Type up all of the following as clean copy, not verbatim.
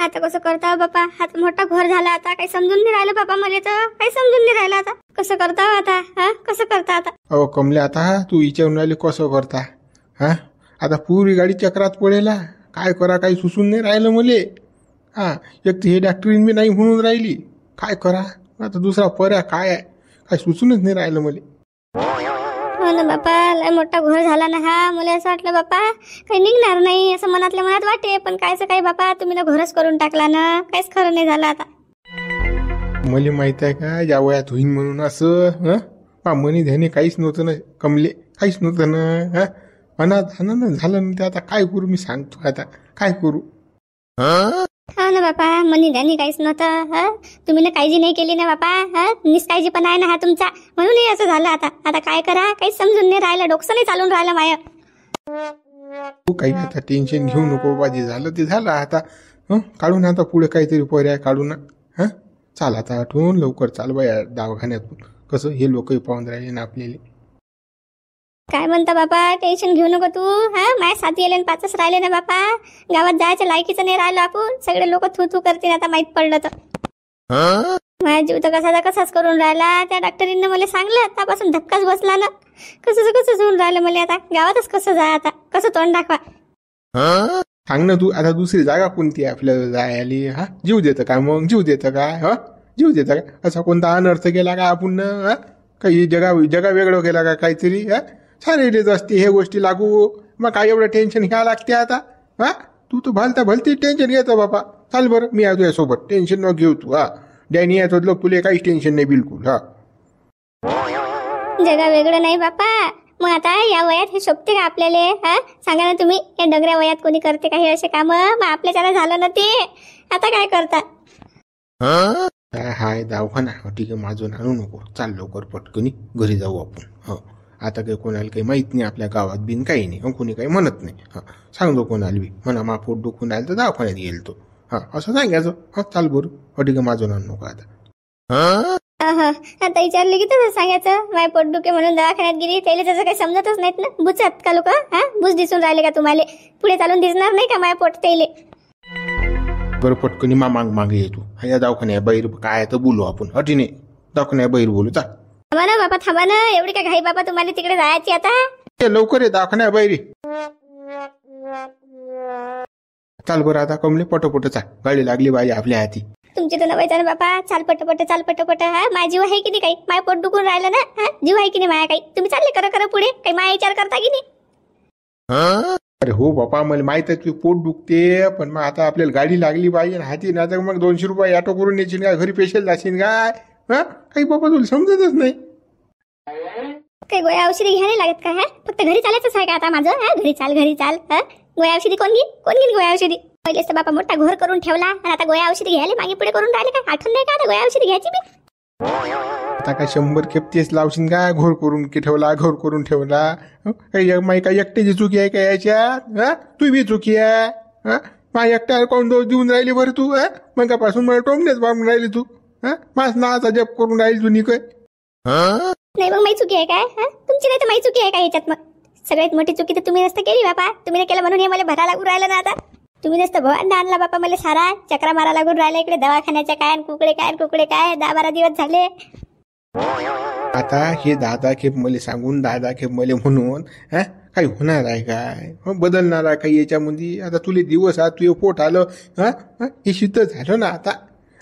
आता कसं करता बापा? हात मोठा घर झाला आता, काही समजून नाही राहिलं बापा मला, तर काही समजून नाही राहिलं आता. कसं करता आता? हा, कसं करता आता? अहो कमले, आता तू विचारून राहिली कसं करता? हा, आता पुरी गाडी चक्रात पडेला, काय करा काही सुचून नाही राहिलं मले. हा, एक तर हे डॉक्टरीन बी नाही म्हणून राहिली, काय करा आता? दुसरा पर्याय काय आहे? काय सुचूनच नाही राहिलं मले. हो ना बापा, लय मोठा घर झाला ना हा. मला असं वाटलं बापा काही निघणार नाही, असं मनातल्या मनात वाटे, पण कायचं काय बापा, तुम्ही ना घरच करून टाकला ना, काहीच खरं नाही झालं आता. मला माहित आहे का या वयात होईन म्हणून असं? मनी ध्याने काहीच नव्हतं ना कमले, काहीच नव्हतं ना. अनाथ झालं ना ते. आता काय करू मी सांगतो, आता काय करू? हा ना बापा, मनी ध्यानी काहीच नव्हतं. तुम्ही ना काळजी नाही केली ना बापा. निष्काळजी पण आहे ना हा तुमचा, म्हणूनही असं झालं. आता काय करा, काही समजून नाही राहिलं, डोकं नाही चालून राहिलं माय. तू काही आता टेन्शन घेऊ नको बाबा, जे झालं ते झालं आता. काढून आता पुढे काहीतरी पर्याय काढू ना. चाल आता, आठवून लवकर चाल बा या दवाखान्यातून. कसं हे लोकही पाहून राहिले ना आपल्याला. काय म्हणता बापा, टेन्शन घेऊ नको तू. माझ्या 7 येले 5च राहिले ना बापा. गावात जायचं लायकीचं नाही राहिलो आपण. सगळे लोक थू करतील आता माहित पडलं तर. माझा जीव तर कसाच करून राहिला. त्या डॉक्टरीनं मला सांगलं, त्यापासून धक्काच बसला ना. कसं होऊन राहिलं मला आता. गावातच कसं जा आता, कसं तोंड दाखवा? सांग ना तू आता, दुसरी जागा कोणती आहे आपल्याला जायली? जीव देतं का मग? जीव देतं का? जीव देतं का? असा कोणता अनर्थ केला का आपण? काही जगा वेगळं केला का काहीतरी? सारे असते हे गोष्टी लागू. मग काय एवढं टेन्शन घ्यावं लागते आता? तू तर भलती टेन्शन घेतो बापा. चाल बरं, मी आहे तुझ्यासोबत, टेन्शन न घेऊ तू. डॅनी येतो लोक, तुला काहीच टेन्शन नाही बिलकुल. जगा वेगळं नाही बापा. मग आता या वयात हे शोभते का आपल्याला? सांगा ना तुम्ही, या डगऱ्या वयात कोणी करते का हे असे काम? मग आपल्याच्यानं झालं ना ते, आता काय करता? हाय दवाखाना, ठीक आहे, माझून आणू नको. चाल लवकर पटकनी घरी जाऊ आपण. आता काही कोणाला काही माहित नाही आपल्या गावात बिन, काही नाही, कोणी काही म्हणत नाही. सांगतो कोणाला बी, म्हणा मा पोट दुखून आलं तर दवाखान्यात गेल तो. असं सांगायचं. चाल बरं, ठीक आहे, माझून आणू नको आता. आता विचारले की तसं सांगायचं, माय पोट दुखे म्हणून दवाखान्यात गेली. त्याला त्याचं काही समजतच नाहीत ना. बुचात का लोक? बुच दिसून राहिले का तुम्हाला? पुढे चालून दिसणार नाही का माय पोट त्याले? बरं पटकनी मागे येतो. या दवाखान्या बाहेर काय तर बोलू आपण. अटीने दवाखान्या बाहेर बोलू. चाल. थांबा ना बापा, थांबा ना. एवढी काय घाई बाबा तुम्हाला तिकडे जायची आता? लवकर ये, दवाखान्या बाहेर. चाल बरं आता कमले, पटोपट चाल, गाडी लागली पाहिजे आपल्या हाती. तुमची तर नवायचं ना बापा. चाल पटपट, चाल पटपट. माझा जीव आहे की नाही काही? माय पोट दुखून राहिलं ना. जीव आहे की नाही माया काही? तुम्ही चालले करा पुढे, काही माया विचार करता की नाही? अरे हो बापा, मला माहित आहे तुझं पोट दुखते, पण मग आता आपल्याला गाडी लागली पाहिजे हाती. ना तर मग 200 रुपये ऑटो करून येशील काय? घरी पेशल जाशील काय? काही बाबा तुला समजतच नाही. काही गोळ्या औषधी घ्यायला लागत का? फक्त घरी चालायचंच आहे का आता माझं? घरी चाल. गोळ्या औषधी कोण घेईल गोळ्या औषधी? पहिलेच तर बापा मोठा घर करून ठेवला, आणि आता गोळ्या औषधी घ्यायला मागे पुढे करून राहिले का? आठवण नाही का आता गोळ्या औषधी घ्यायची बी? आता काय 100 खेप तेच लावशील का? घर करून ठेवला. काही एकट्याची चुकी आहे का याच्यात? तू बी चुकी आहे. माझ्या एकट्याला कोण दोष देऊन राहिली बरं तू? मगापासून मला टोमनेच मारून राहिली तू. माझ नाचा जप करून राहिली तू निकय. नाही मग माही चुकी आहे काय? तुमची नाही तर माही चुकी आहे का याच्यात? मग सगळ्यात मोठी चुकी तर तुम्ही नसतं केली बापा. तुम्ही केलं म्हणून हे मला भरा लागून राहिलं ना आता. तुम्ही नसतं भवांना आणला बापा मला सारा. चक्रा मारा लागून राहिला इकडे दवाखान्याच्या काय कुकडे काय 10-12 दिवस झाले. आता हे 10 खेप मला सांगून 10 खेप मला म्हणून काही होणार आहे काय? बदलणार आहे काही याच्यामध्ये? आता तुले दिवस तुझे पोट आलं, हे सिद्ध झालं ना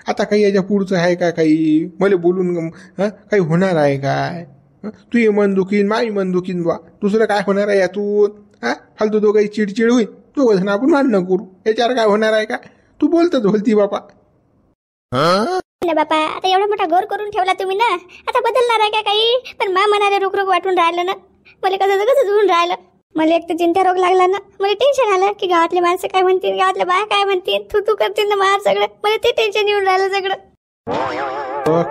आता काही याच्या पुढचं आहे का? काही मला बोलून काही होणार आहे काय? तू ये मन दुखीन, माई मन दुखीन बा. दुसरं काय होणार आहे यातून? फालतू दोघं चिडचिड होईल, दोघं जण आपण भांडणं करू, याच्यावर काय होणार आहे का? तू बोलतच बोलती बापा. बापा आता एवढा मोठा गोर करून ठेवला तुम्ही ना, आता बदलणार आहे का काही? पण मा मनाला रोग वाटून राहिलं ना. मला कसं जुळून राहिलं. मला एक तर चिंता रोग लागला ना. मला टेन्शन आलं की गावातले माणसं काय म्हणतील, गावातल्या बाया काय म्हणतील, तू करतील ना मार सगळं. मला ते टेन्शन येऊन राहिलं सगळं.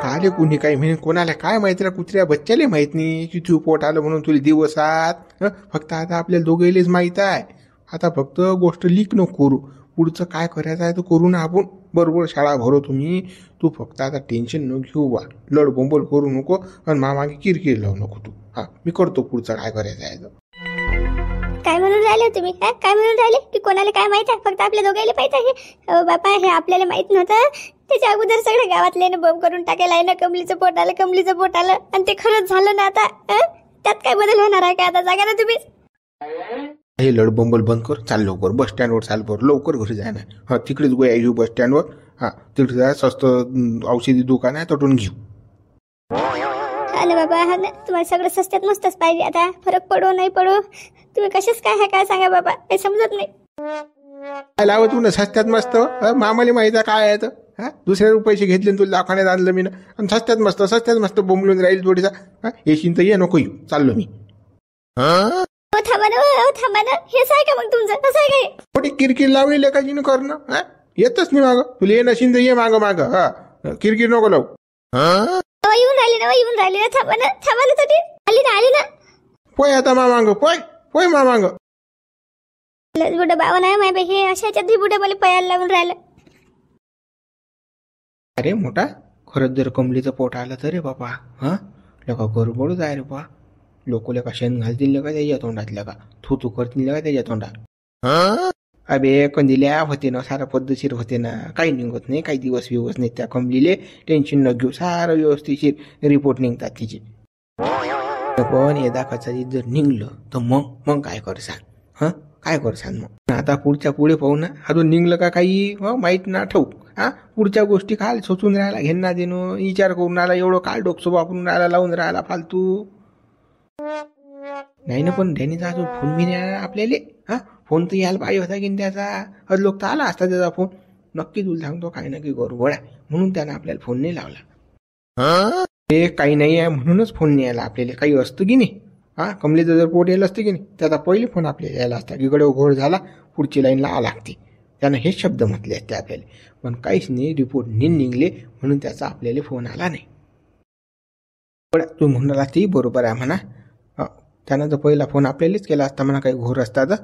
काय कुणी काही म्हणे, कोणाला काय माहिती ना, कुत्र्या बच्च्याला माहित नाही की तू पोट आलं म्हणून तुला दिवसात. फक्त आता आपल्याला दोघेलेच माहित आहे. आता फक्त गोष्ट लीक नको करू, पुढचं काय करायचं आहे तर करू ना आपण. बरोबर शाळा भरो तुम्ही. तू फक्त आता टेन्शन न घेऊ बा, लड बोंबल करू नको, आणि मागे किरकिर लावू नको तू. मी करतो पुढचं काय करायचं आहे. काय काय म्हणून राहिले तुम्ही? काय म्हणून राहिले की कोणाला काय माहित आहे? फक्त आपल्या दोघांना माहित आहे. हो बापा, हे आपल्याला माहित नव्हतं. त्याच्या अगोदर सगळ्या गावातले बंब करून टाकेल आहे ना, कमलीचं पोट आलं आणि ते खरंच झालं ना. आता त्यात काय बदल होणार आहे का? आता जागा ना तुम्ही. हे लडबंबल बंद कर, चाल लवकर बस स्टँडवर, चाल बरं लवकर घरी जाय ना. हा तिकडेच गोया घेऊ बस स्टँडवर. हा तिकडे जा, स्वस्त औषधी दुकान आहे, तटून घेऊ. हा ना बाबा, हा ना. तुम्हाला सगळं सस्त्यात मस्तच पाहिजे. आता फरक पडो नाही पडो, तुम्ही कशाच काय आहे काय सांगा बाबा, काही समजत नाही. काय लावत तू ना सस्त्यात मस्त? मामाला माहित आहे काय आहे तर. हा दुसऱ्या पैसे घेतले तुला दवाखान्यात आणलं मी ना, आणि सस्त्यात मस्त बोंबलून राहील थोडीसा. येशील तर ये, नको येऊ, चाललो मी. थांबा ना, हेच आहे का मग तुमचं? कसं आहे काय? थोडी किरकिर लावली लेखाची करणं. येतच नाही मागं, तुला ये नशीन तर ये मागं. हा किरकिर नको लावू. येऊन राहिले ना. थांबा ना तरी. आली ना. पोय आता मामांग, पोय मामांग. बुडा बावन आहे माय बाई, हे अशाच्या बुडे मला पयाला लागून राहिलं. अरे मोठा, खरंच जर कमलीचं पोट आलं तर रे बापा, हा लेका गरबड जाय रे बा. लोक लेका शेण घालतील का त्याच्या तोंडात, लेका थू करतील का त्याच्या तोंडात. अबे कंदिल्या होते ना, सारं पद्धतशीर होते ना, काही निघत नाही, काही दिवस नाही. त्या कमलीले टेन्शन न घेऊ, सारं व्यवस्थितशीर रिपोर्ट निघतात तिचे. पण एकदा कचाची जर निघलं तर मग काय कर सांग? काय कर सांग मग? आता पुढे पाहू ना. अजून निघलं का काही माहित ना ठाऊक. पुढच्या गोष्टी काल सोचून राहायला, घेणं देणं, विचार करून राहिला, एवढं काल डोकसो वापरून राहायला, लावून राहायला फालतू. नाही ना, पण डॅनीचा अजून फोन बी नाही आला आपल्याला. फोन तर यायला पाहिजे होता की त्याचा. आज लोक तर आला असता त्याचा फोन. नक्की तुला सांगतो काही ना काही गडबड आहे, म्हणून त्यानं आपल्याला फोन नाही लावला. ते काही नाही आहे म्हणूनच फोन नाही यायला आपल्याला. काही असतं की नाही, कमलीचं जर पोट यायला असतं की नाही, त्याचा पहिले फोन आपल्याला यायला असता की गडे घोड झाला, पुढची लाईन लावा लागते. त्यानं हे शब्द म्हटले असते आपल्याला. पण काहीच नाही, रिपोर्ट निघले म्हणून त्याचा आपल्याला फोन आला नाही. पण तू म्हणाला ती बरोबर आहे म्हणा. त्यानं जर पहिला फोन आपल्यालाच केला असता म्हणा, काही घोर असता तर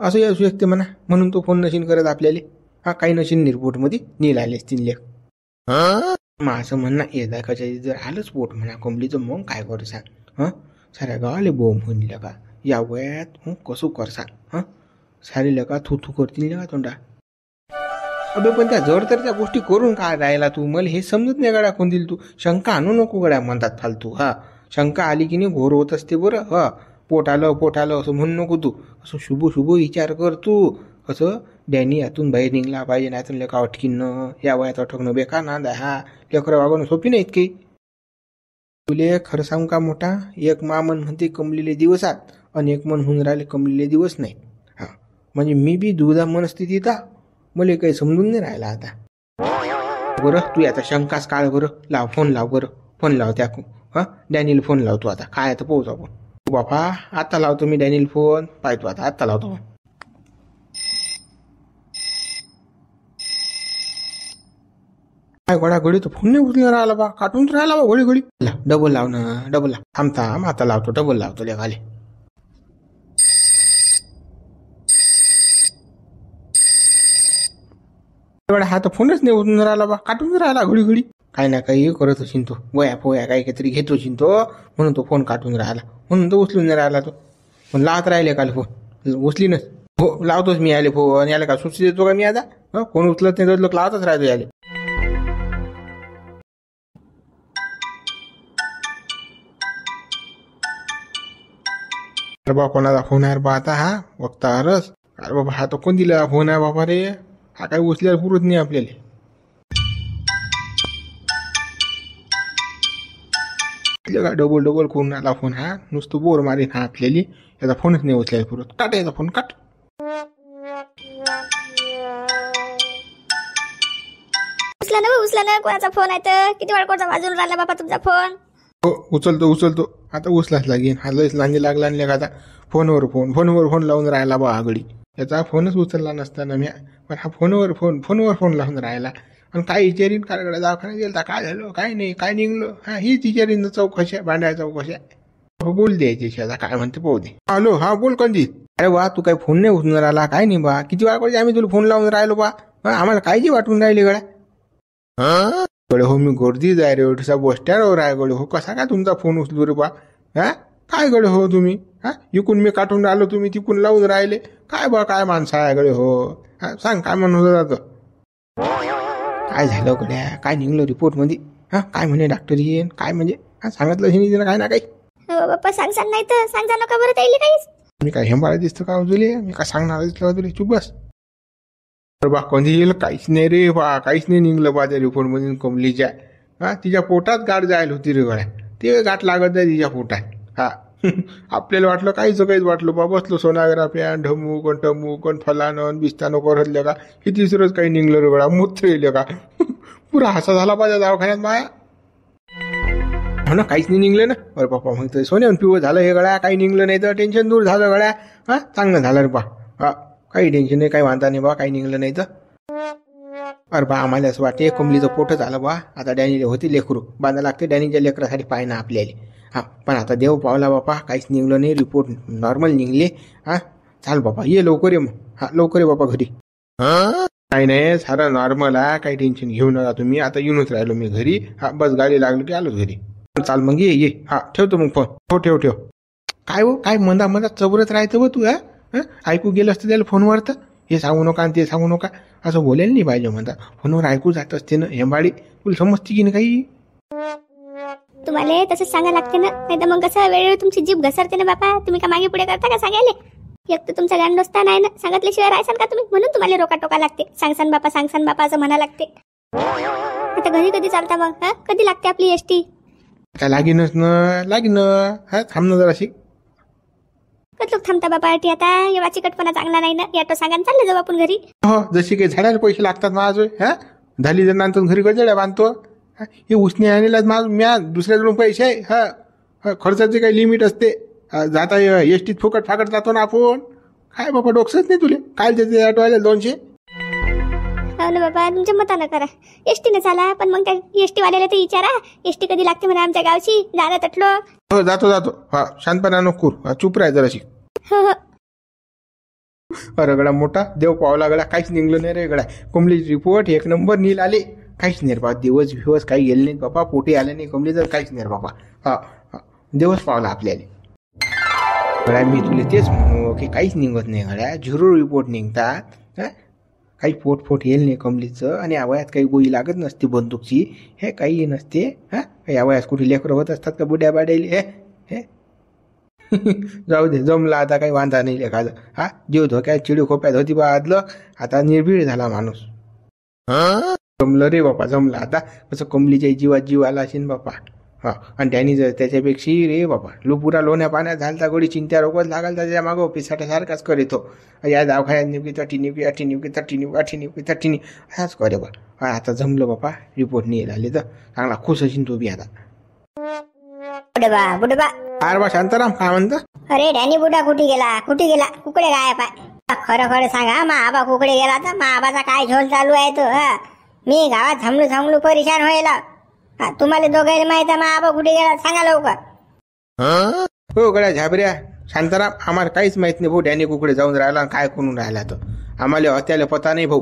असंही असू शकते म्हणा, म्हणून तो फोन नशीन करत आपल्याला. काही नशीन रिपोर्टमध्ये नील आले असतील लेख. मग असं म्हणणं एकदा जर आलंच पोट म्हणा कमलीचं, मग काय करू सांग? साऱ्या गावाले बोंब होईल का या वयात? कसं कर सांग? सारे लेका थू करतील का तोंडा? अबे पण त्या जर तर त्या गोष्टी करून काय राहिला तू? मला हे समजत नाही गड्या. कोण दिल तू? शंका आणू नको गड्या म्हणतात फालतू. शंका आली की नाही घोर होत असते बरं. पोट आलं असं म्हणू नको तू. असं शुभ विचार कर तू. कसं डॅनी यातून बाहेर निघला पाहिजे, नाही तर लेका अटकीनं या वयात अटकणं बेकार नांदा. लेकरं वागणं सोपी नाहीत काही. तुले खरं सांगू का मोठा, एक मन म्हणते कमलेले दिवसात, आणि एक मन होऊन राहिले कमलेले दिवस नाही. म्हणजे मी बी दुधा मनस्थितीत मला काही समजून नाही राहिला आता. बरं तू आता शंकाच काळ बरं, फोन लाव त्या डॅनीला फोन लावतो आता. काय आता पोहोच आपण बापा. आता लावतो मी डॅनीला फोन, पाहतो आता लावतो. काय घोडा घडी तर फोन नाही उचलून राहिला बा, काटून राहिला बा घडी. डबल लाव ना, डबल लाव. थांब आता लावतो, डबल लावतो लेखाले. हा तर फोनच नाही उचलून राहिला बा, काटून राहिला घडी. काही ना काही करत असेल तो, वया काहीतरी घेतो तो, म्हणून तो फोन काटून राहिला, म्हणून तो उचलून नाही राहिला. तो पण लावत राहिले काल फोन, उचलीनच. हो लावतोच मी याले फोन. याला का सुचली देतो का मी आता? फोन उचलत नाही लोक लावतच राहतो याले. अरे बा कोणाचा फोन आहे बा आता? वक्तारच. अरे बाबा हा तर कोण दिला फोन आहे बाबा रे? काही उचल्याला पुरत नाही आपल्याला. डबल करून आला फोन. नुसतं बोर मारीन आपल्याला. याचा फोनच नाही उचल्याला पुरत. काट याचा फोन, काट. उचला ना. कोणाचा फोन आहे तर? किती वेळ कोणता वाजून राहिला बाबा तुमचा फोन? हो उचलतो. आता उचलाच लागेल. लयच लांजी लागला नाही आता. फोनवर फोन लावून राहिला बा आगडी. याचा फोनच उचलला नसताना मी. पण हा फोनवर फोन लावून राहिला. आणि काय विचारीन कारकडे दवाखान्यात गेलता, काय झालं काय नाही, काय निघलं, हीच विचारीन चौकशा, भांड्या चौकशा. बोल द्यायची शेजा, काय म्हणते पाहू दे. हॅलो, बोल कंजित. अरे बा तू काय फोन नाही उचलून राहिला, काय नाही बा. किती वेळा पाहिजे आम्ही तुला फोन लावून राहिलो बा. आम्हाला काळजी वाटून राहिली गड्या. गडे हो मी गर्दी जाय रे बस स्टँडवर आहे गडे हो. कसा काय तुमचा फोन उचलू रे बा? काय गडे हो तुम्ही? हा इकून मी काढून राहिलो तुम्ही तिकून लावून राहिले. काय बा काय माणसं आहे गडे हो. हा सांग काय म्हणून होतं जातं. काय झालं गड्या काय निघलं रिपोर्ट मध्ये. हा काय म्हणे डॉक्टर येईन काय म्हणजे हा सांगितलं तिनं काय ना काही. हो बाप्पा सांगसान नाही तर सांगा नका बरं त्याला काहीच. मी काय हेंबाळा दिसतो का तुले. मी काय सांगणार दिसलं तुले. चुप बस. बा कधी येईल काहीच नाही रे बा. काहीच नाही निघलं बा त्या रिपोर्ट मधून कमलीच्या. हा तिच्या पोटात गाठ जायला होती रे गड्या. ते गाठ लागत आहे तिच्या पोटात. हा आपल्याला वाटलं काहीच वाटलं बा. बसलो सोनाग्राफ्या ढमू कोण टमू कोण फलानं बिस्तानं करतलं का. हे तिसरंच काही निघलं रे गड्या. मूत्र येईल का. पुरा हसा झाला पाहिजे दवाखान्यात माया. हो ना काहीच नाही निघलं ना. अरे बाप्पा मग तर सोन्याहून पिवं झालं हे गड्या. काही निघलं नाही तर टेन्शन दूर झालं गड्या. हा चांगलं झालं रे बा. हा काही टेन्शन नाही काही वांधा नाही बा. काही निघलं नाही तर. अरे बा आम्हाला असं वाटते कमलीचं पोटच आलं बा. आता डॅनी होती लेकरू बांधा लागते. डॅनीच्या लेकरासाठी पाय ना आपल्याला. हा पण आता देव पावला बापा काहीच निघलं नाही. रिपोर्ट नॉर्मल निघले. हा चाल बापा ये लवकर ये मग. हा लवकर ये बापा घरी. काही नाही सारं नॉर्मल आहे. काही टेन्शन घेऊ नका तुम्ही. आता येऊनच राहिलो मी घरी. हा बस गाडी लागलो की आलोच घरी. चाल मग ये. हा ठेवतो मग फोन. हो ठेव. काय हो काय मधा चबरत राहायचं व तू. हा ऐकू गेलं असतं त्याला फोनवर तर हे सांगू नका आणि ते सांगू नका असं बोलायला नाही पाहिजे म्हणता. फोनवर ऐकू जात असते ना हेंबाडी. तुला समजते की नाही काही. तुम्हाला तसंच सांगा लागते ना. नाही तर मग कसं वेळेवर तुमची जीभ घसरते ना बापा. तुम्ही का मागे पुढे करता का सांगायले. एक तर तुमचा गांडोस्ता नाही ना. सांगितल्याशिवाय राहसान का तुम्ही. म्हणून तुम्हाला रोका टोका लागते. सांगसान बापा असं म्हणा लागते. आता घरी कधी चालता मग. हा कधी लागते आपली एसटी. काय लागीनच ना. हा थांब ना जराशी. लोक थांबता बाबा टी आता. एवढा चिकटपणा चांगला नाही ना. याटो सांगा चालले जाऊ आपण घरी. हो जशी काही झाडाला पैसे लागतात माझं. हा झाली जर नांतर घरी गजड्या बांधतो. हे उसने आणलेला माझं म्या दुसऱ्याकडून पैसे आहे. हा खर्चाचे काही लिमिट असते. जाता एसटीत फुकट फाकट जातो ना आपण. काय बाबा डोकसच नाही तुले. काय देते ऑटोवाल्या 200. हो ना बाबा तुमच्या मतानं करा. एसटीने चाला पण मग त्या एसटी वाल्याला ते विचारा एसटी कधी लागते म्हणा आमच्या गावची. जाणं तटलो. हो जातो. हा शांतपणा नको चुप राह जराशी. हो अरे गडा मोठा देव पावला गडा. काहीच निघलं नाही रे गडा. कमली रिपोर्ट 1 नंबर नील आले. काहीच नाही रे बाबा. दिवस काही गेले नाहीत बाबा. पोटी आले नाही कमली तर काहीच नाही रे बाबा. हा देवच पावला आपल्याला गड्या. मी तुला तेच म्हणू की काहीच निघत नाही गड्या. 0 रिपोर्ट निघतात. काही पोट येईल नाही कमलीचं. आणि या वयात काही गोळी लागत नसते बंदूकची. हे काही नसते. हा या वयात कुठे लेकरं होत असतात का बुड्या बाड्याले. हे जाऊ दे जमलं आता काही वांधा नाही लेखाचं. हा जीव धोक्यात चिडी खोप्यात होती बा आदलं. आता निर्भीड झाला माणूस. जमलं रे बापा जमलं आता. कसं कमलीच्या जीवात जीव आला असेल बापा. हा आणि त्याने जर त्याच्यापेक्षा रे बाबा पुरा लोण्या पाण्यात झालता गोडी चिंत्या रोगच लागाल त्याच्या मागं पिसाट्यासारखाच करीतो. या दवाखान्यात निवकी तटी हाच करे बा. आता जमलं बापा. रिपोर्ट नाही झाले तर चांगला खुश असेल तो बी आता. बुडबा अरे बा शांताराम काय म्हणता. अरे डॅनी बुडा कुठे गेला कुकडे गाय पाय. खरं सांगा मा आबा कुकडे गेला तर मा आबाचा काय झोल चालू आहे तो. मी गावात थांबलो परेशान व्हायला. तुम्हाला दोघांना माहित आहे मा आबा कुठे गेला सांगा लवकर. हो गड्या झाबऱ्या शांताराम आम्हाला काहीच माहित नाही भाऊ. डॅनी कुकडे जाऊन राहिला काय करून राहिला तो. आम्हाला हत्याला पता नाही भाऊ.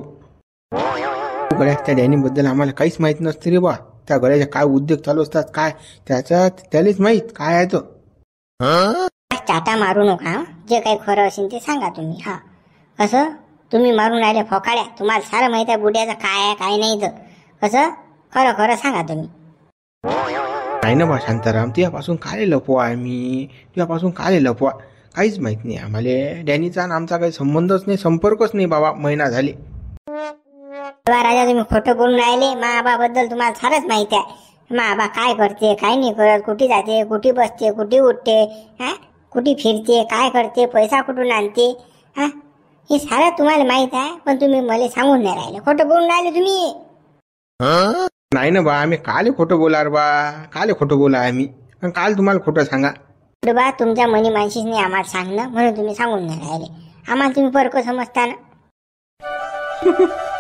गड्या त्या डॅनी बद्दल आम्हाला काहीच माहित नसते रे बा. त्या गड्याचे काय उद्योग चालू असतात काय त्यालाच माहित काय आहे तो. टाटा मारू नका. जे काही खरं असेल ते सांगा तुम्ही. हा कसं तुम्ही मारून राहिले फोकाड्या. तुम्हाला सारं माहित आहे बुड्याचं काय आहे काय नाही तर. कसं खरं सांगा तुम्ही. नाही ना बा शांताराम. तुझ्यापासून काय लपवा आम्ही. तुझ्यापासून काय लपवा काहीच माहित नाही आम्हाला. डॅनीचा आणि आमचा काही संबंधच नाही संपर्कच नाही बाबा. महिना झाले. राजा तुम्ही खोटं बोलून राहिले. मा आबाबद्दल तुम्हाला सारंच माहिती आहे. मा आबा काय करते काय नाही करत. कुठे जाते कुठे बसते कुठे उठते. कुठे फिरते काय करते पैसा कुठून आणते. हे सारं तुम्हाला माहित आहे. पण तुम्ही मला सांगून नाही राहिले. खोटं बोलून राहिले तुम्ही. नाही ना बा आम्ही काल खोटं बोलार बा. काल खोटं बोला आम्ही. काल तुम्हाला खोटं सांगा. बा तुमच्या मनी मानशीच नाही आम्हाला सांगणं म्हणून तुम्ही सांगून नाही राहिले. आम्हाला तुम्ही फरक समजता ना.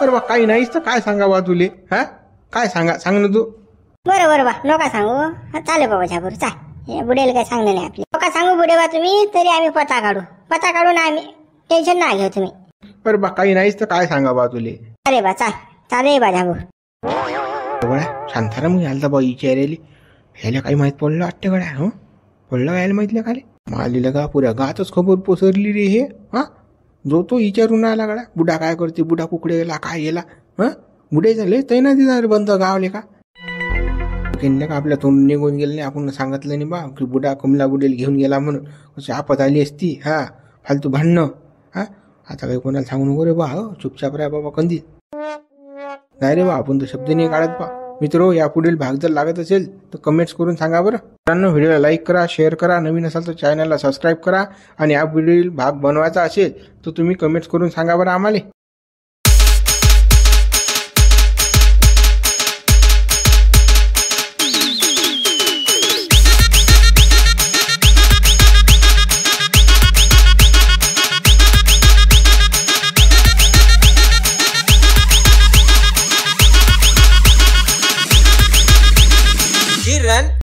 बरं बा काही नाहीच तर काय सांगा बा तुले. काय सांग ना तू. बरोबर बा नका सांगू. चालेल बाबा झाबर चाल. बुड्याला काय सांगणं नाही आपले. नका सांगू बुडे बा तुम्ही. तरी आम्ही पता काढू ना आम्ही. टेन्शन ना घेऊ तुम्ही. बरं बा काही नाहीच तर काय सांगा बा तुले. अरे बा चालेल बा झाबर. गड्या शांताराम आलता बा विचारायला. ह्याला काही माहित पडलं वाटतं गड्या. हो पडलं यायला माहितलं का रे? मालीला का पुऱ्या गातच खबर पसरली रे हे. हा जो तो विचारून आला गड्या, बुडा काय करते, बुडा कुकडे गेला, काय गेला. हा बुडे झाले तैना दिला बंद गावले का का आपल्या तोंड निघून गेले नाही, आपण सांगितलं नाही बा की बुडा कमला बुडेल घेऊन गेला म्हणून. कशी आपत आली असती. हा फालतू भांडणं. हा आता काही कोणाला सांगू नको रे बा. चुपचाप राहा बाबा कंदी. नाही रे बा, आपण तर शब्द नाही काढत बा. मित्रो, या पुढील भाग जर लागत असेल तर कमेंट्स करून सांगा बरं. मित्रांनो, व्हिडिओला लाईक करा, शेअर करा, नवीन असाल तर चॅनलला सबस्क्राईब करा आणि या पुढील भाग बनवायचा असेल तर तुम्ही कमेंट्स करून सांगा बरं आम्हाला.